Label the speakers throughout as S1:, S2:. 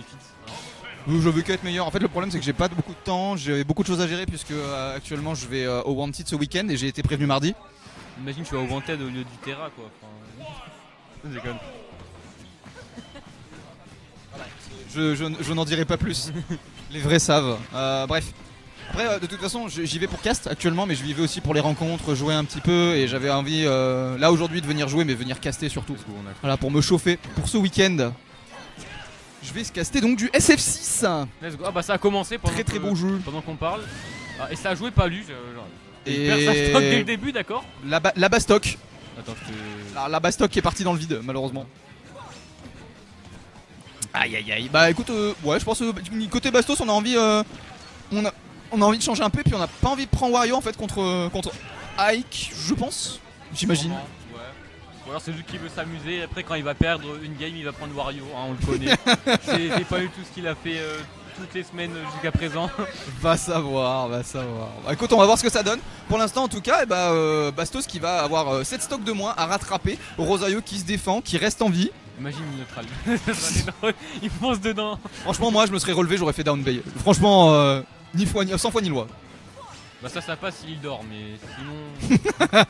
S1: Wii Fit.
S2: Je veux qu'être meilleur. En fait, le problème c'est que j'ai pas beaucoup de temps, j'ai beaucoup de choses à gérer puisque actuellement je vais au Wanted ce week-end et j'ai été prévenu mardi.
S1: Imagine tu vas au Wanted au lieu du Terra quoi. Je déconne.
S2: Je n'en dirai pas plus. Les vrais savent. Bref. Après, de toute façon, j'y vais pour cast actuellement, mais je y vais aussi pour les rencontres, jouer un petit peu. Et j'avais envie, là aujourd'hui, de venir jouer, mais venir caster surtout. Voilà, pour me chauffer. Pour ce week-end, je vais se caster donc du SF6.
S1: Let's go. Ah bah ça a commencé pendant
S2: Très beau jeu.
S1: Pendant qu'on parle. Ah, et ça a joué pas lu.
S2: Et
S1: il perd sa stock dès le début, d'accord.
S2: La Bastock.
S1: Attends,
S2: La Bastock qui est partie dans le vide, malheureusement. Aïe aïe aïe. Bah écoute, ouais, je pense que côté Bastos, on a envie, on a envie de changer un peu, puis on a pas envie de prendre Wario en fait contre Ike, je pense, j'imagine.
S1: Ouais. Ou alors c'est juste qu'il veut s'amuser. Après, quand il va perdre une game, il va prendre Wario. Hein, on le connaît. C'est pas du tout ce qu'il a fait toutes les semaines jusqu'à présent.
S2: Va savoir. Bah, écoute, on va voir ce que ça donne. Pour l'instant, en tout cas, Bastos qui va avoir 7 stocks de moins à rattraper. Rosario qui se défend, qui reste en vie.
S1: Imagine une neutral. Il fonce dedans.
S2: Franchement, moi je me serais relevé, j'aurais fait down bay. Franchement, ni 100 fois ni loi.
S1: Bah ça passe s'il dort, mais sinon.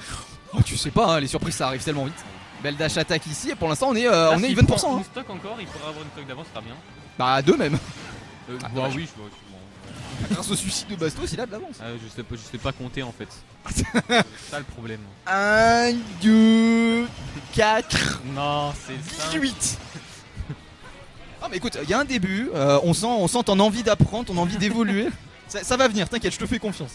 S2: Oh, tu sais pas, hein, les surprises ça arrive tellement vite. Belle dash attaque ici, et pour l'instant on est
S1: S'il
S2: even
S1: prend
S2: %.
S1: Une
S2: Hein.
S1: stock encore, il faudra avoir une stock d'avance, ça sera bien.
S2: Bah, 2 même.
S1: Bah
S2: dommage.
S1: oui, je vois.
S2: Grâce au suicide de Bastos, il a de l'avance.
S1: Je sais pas compter en fait. C'est ça le problème.
S2: 1, 2, 4,
S1: Non, c'est
S2: 18. Ah mais écoute, il y a un début, on sent ton envie d'apprendre, ton envie d'évoluer. Ça va venir, t'inquiète, je te fais confiance.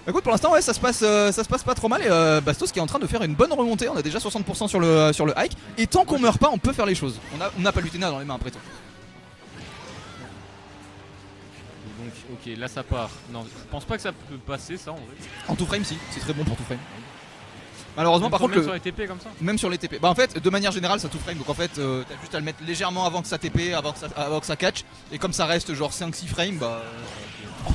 S2: Bah écoute, pour l'instant ouais, ça se passe pas trop mal, et Bastos qui est en train de faire une bonne remontée. On a déjà 60% sur le hike, et tant qu'on meurt pas, on peut faire les choses. On n'a pas Lutena dans les mains après tout.
S1: Donc ok, là ça part. Non, je pense pas que ça peut passer ça en vrai.
S2: En tout frame si, c'est très bon pour tout frame. Malheureusement,
S1: Même
S2: par contre,
S1: sur les TP comme ça.
S2: même sur les TP. Bah en fait, de manière générale, ça tout frame. Donc en fait, t'as juste à le mettre légèrement avant que ça TP, avant que ça catch. Et comme ça reste genre 5-6 frames, bah.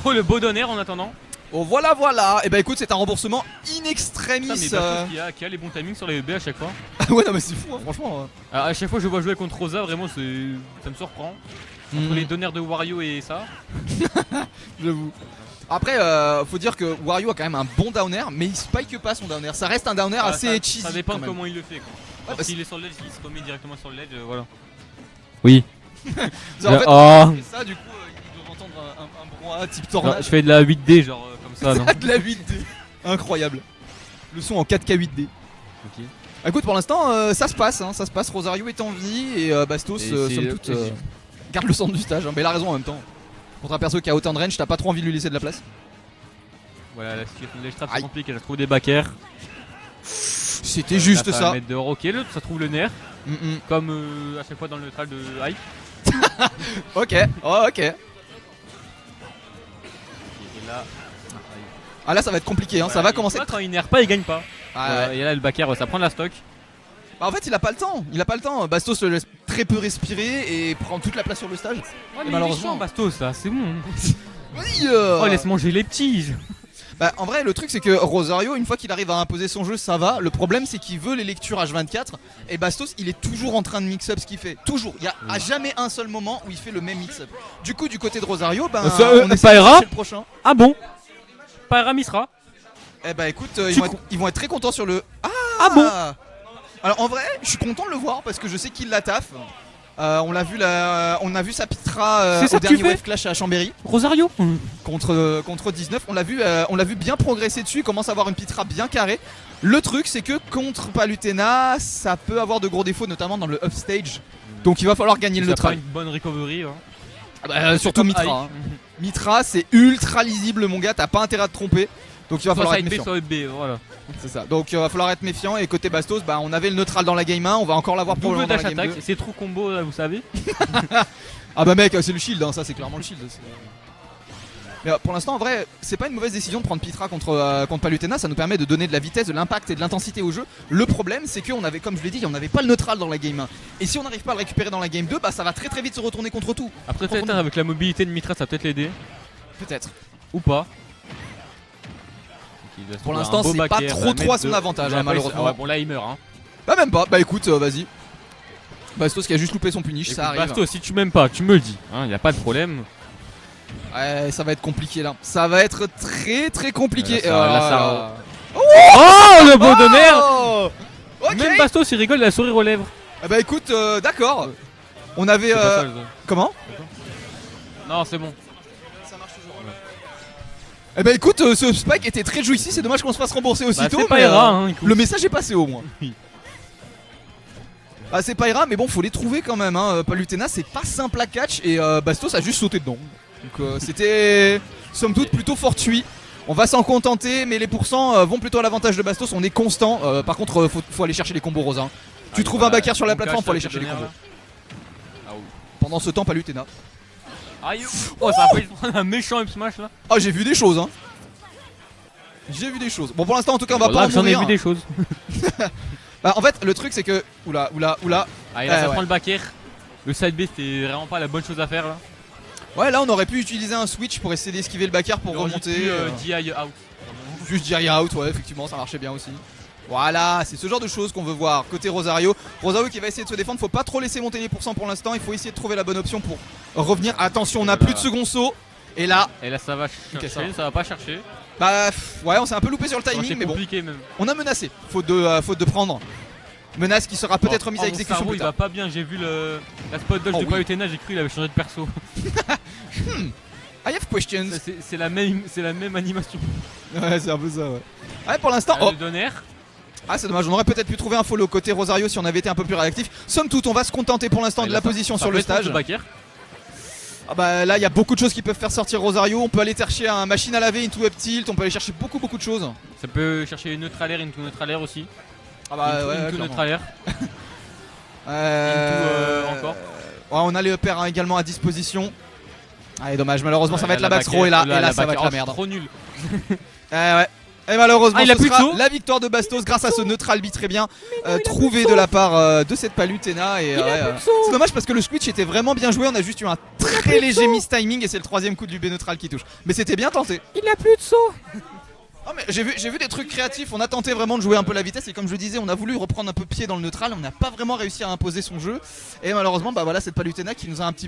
S1: Oh le beau donner en attendant.
S2: Oh voilà. Et bah écoute, c'est un remboursement in extremis.
S1: Putain, mais Bastos qui a les bons timings sur les EB à chaque fois.
S2: Ah ouais, non mais c'est fou, hein, franchement.
S1: Alors, à chaque fois que je vois jouer contre Rosa, vraiment ça me surprend. Entre les donneurs de Wario et ça.
S2: J'avoue. Après, faut dire que Wario a quand même un bon downer, mais il spike pas son downer. Ça reste un downer assez cheesy.
S1: Ça dépend
S2: quand
S1: de
S2: même.
S1: comment il le fait. Quoi.
S2: Bah,
S1: s'il est sur le ledge, il se remet directement sur le ledge, voilà. Oui.
S2: En fait,
S1: Oh.
S2: et ça, du coup, ils doivent entendre un brouhaha type tornade.
S1: Je fais de la 8D, genre comme ça, non?
S2: De la 8D. Incroyable. Le son en 4K 8D.
S1: Ok.
S2: Écoute, pour l'instant, ça se passe. Rosario est en vie et Bastos, somme toute, garde le centre du stage. Hein, mais il a raison en même temps. Contre un perso qui a autant de range, t'as pas trop envie de lui laisser de la place.
S1: Voilà, la situation de ledge trap c'est compliqué, elle trouve des backers.
S2: C'était juste ça.
S1: Mettre dehors, ok, l'autre ça trouve le nerf. Comme à chaque fois dans le neutral de Hype.
S2: Ok, oh, ok.
S1: Et là.
S2: Ah là ça va être compliqué, hein, ça va commencer.
S1: Quand il nerf pas, il gagne pas.
S2: Ah,
S1: et là le backer, ça prend de la stock.
S2: Bah en fait il a pas le temps, Bastos le laisse très peu respirer et prend toute la place sur le stage.
S1: Ouais, mais
S2: malheureusement
S1: Bastos là, c'est bon.
S2: Oui,
S1: Oh laisse manger les petits.
S2: Bah en vrai le truc c'est que Rosario une fois qu'il arrive à imposer son jeu ça va. Le problème c'est qu'il veut les lectures H24 et Bastos il est toujours en train de mix up ce qu'il fait. Toujours, il y a jamais un seul moment où il fait le même mix up. Du coup du côté de Rosario on essaie de chercher le prochain.
S1: Ah bon Paera Misra.
S2: Eh bah écoute ils vont être très contents sur le...
S1: Ah bon.
S2: Alors en vrai je suis content de le voir parce que je sais qu'il la taffe. On a vu sa Pitra au dernier Wave Clash à Chambéry.
S1: Rosario
S2: contre 19. On l'a vu bien progresser dessus. Il commence à avoir une Pitra bien carrée. Le truc c'est que contre Palutena ça peut avoir de gros défauts notamment dans le upstage. Donc il va falloir gagner le neutral.
S1: Une bonne recovery.
S2: Surtout Mitra. Hein. Mitra c'est ultra lisible mon gars. T'as pas intérêt à te tromper. Donc il va falloir être méfiant.
S1: Voilà.
S2: C'est ça. Donc il va falloir être méfiant. Et côté Bastos, bah on avait le neutral dans la game 1, on va encore l'avoir probablement dans la game 2.
S1: C'est trop combo là, vous savez.
S2: Ah bah mec, c'est le shield, hein, ça c'est clairement le shield. Mais pour l'instant en vrai, c'est pas une mauvaise décision de prendre Pitra contre Palutena, ça nous permet de donner de la vitesse, de l'impact et de l'intensité au jeu. Le problème c'est qu'on avait, comme je l'ai dit, on n'avait pas le neutral dans la game 1. Et si on n'arrive pas à le récupérer dans la game 2, bah ça va très très vite se retourner contre tout.
S1: Après peut-être avec la mobilité de Mitra ça va peut-être l'aider.
S2: Peut-être.
S1: Ou pas.
S2: Pour l'instant c'est pas trop à son avantage hein, malheureusement.
S1: Ouais, bon là il meurt hein.
S2: Bah même pas, bah écoute vas-y. Bastos qui a juste loupé son punish,
S1: Écoute,
S2: ça arrive.
S1: Bastos, si tu m'aimes pas, tu me le dis, hein, y a pas de problème.
S2: Ouais, ça va être compliqué là. Ça va être très très compliqué.
S1: Là, Oh, le beau de merde.
S2: Oh ok.
S1: Même Bastos il rigole, il a le sourire aux lèvres.
S2: Ah bah écoute, d'accord. On avait.
S1: C'est pas ça, le-
S2: Comment?
S1: Non, c'est bon.
S2: Ça marche toujours. Eh bah écoute, ce spike était très jouissif, c'est dommage qu'on se fasse rembourser
S1: Bah,
S2: aussitôt.
S1: c'est pas
S2: mais,
S1: Hera, hein, écoute.
S2: le message est passé au moins.
S1: Oui.
S2: Ah c'est pas Hera, mais bon faut les trouver quand même hein. Palutena c'est pas simple à catch et Bastos a juste sauté dedans. Donc c'était somme toute plutôt fortuit. On va s'en contenter, mais les pourcents vont plutôt à l'avantage de Bastos, on est constant. Par contre faut aller chercher les combos Rosa. Tu trouves un backer sur la plateforme, faut aller chercher les combos.
S1: Ah oui.
S2: Pendant ce temps Palutena.
S1: Aïe. Oh, ça a failli se prendre un méchant up smash là.
S2: Ah j'ai vu des choses hein. J'ai vu des choses. Bon pour l'instant en tout cas on va pas
S1: Là,
S2: en
S1: j'en ai
S2: mourir.
S1: vu des choses.
S2: Bah en fait le truc c'est que. Oula.
S1: Ah, et là, ça
S2: ouais.
S1: prend le back air. Le side B, c'était vraiment pas la bonne chose à faire là.
S2: Ouais là on aurait pu utiliser un switch pour essayer d'esquiver le backer pour remonter.
S1: DI out.
S2: Juste Jerry out, ouais, effectivement, ça marchait bien aussi. Voilà, c'est ce genre de choses qu'on veut voir. Côté Rosario, Rosario qui va essayer de se défendre. Faut pas trop laisser monter les pourcents pour l'instant. Il faut essayer de trouver la bonne option pour revenir. Attention, on a plus de second saut. Et là,
S1: Et là, ça va chercher,
S2: ça va.
S1: ça va pas chercher.
S2: bah ouais, on s'est un peu loupé sur le
S1: C'est
S2: timing, mais bon,
S1: compliqué même.
S2: on a menacé. Faute de prendre. Menace qui sera peut-être
S1: Oh,
S2: mise à
S1: mon
S2: exécution
S1: cerveau,
S2: plus
S1: il va
S2: tard.
S1: pas bien, j'ai vu la spot dodge
S2: Oh
S1: de
S2: oui.
S1: Palutena, j'ai cru qu'il avait changé de perso.
S2: I have questions.
S1: C'est la même animation.
S2: Ouais, c'est un peu ça, ouais. Ouais, pour l'instant,
S1: Ah,
S2: oh,
S1: le donner.
S2: ah c'est dommage, on aurait peut-être pu trouver un follow côté Rosario si on avait été un peu plus réactif. Somme toute, on va se contenter pour l'instant de la position sur le stage. Ah bah là il y a beaucoup de choses qui peuvent faire sortir Rosario. On peut aller chercher un machine à laver, into up tilt, on peut aller chercher beaucoup de choses.
S1: Ça peut chercher une neutral air, into neutral air aussi.
S2: Ah bah ouais,
S1: Into
S2: clairement.
S1: neutral air. Encore.
S2: Ouais, on a les EPR également à disposition. Ah, et dommage, malheureusement ça va être la back
S1: back
S2: throw
S1: air,
S2: et là ça va
S1: back
S2: être
S1: air,
S2: la merde.
S1: Trop nul.
S2: Ouais. Et malheureusement
S1: Ah, il a
S2: ce
S1: plus de
S2: sera
S1: saut.
S2: la victoire de Bastos grâce à ce neutral beat très bien trouvé de la part de cette Palutena. Et c'est dommage parce que le switch était vraiment bien joué. On a juste eu un très léger miss timing et c'est le troisième coup du B neutral qui touche. Mais c'était bien tenté.
S1: Il a plus de saut.
S2: Oh mais j'ai vu des trucs créatifs, on a tenté vraiment de jouer un peu la vitesse et comme je le disais on a voulu reprendre un peu pied dans le neutral, on n'a pas vraiment réussi à imposer son jeu et malheureusement bah voilà cette Palutena qui nous a un petit peu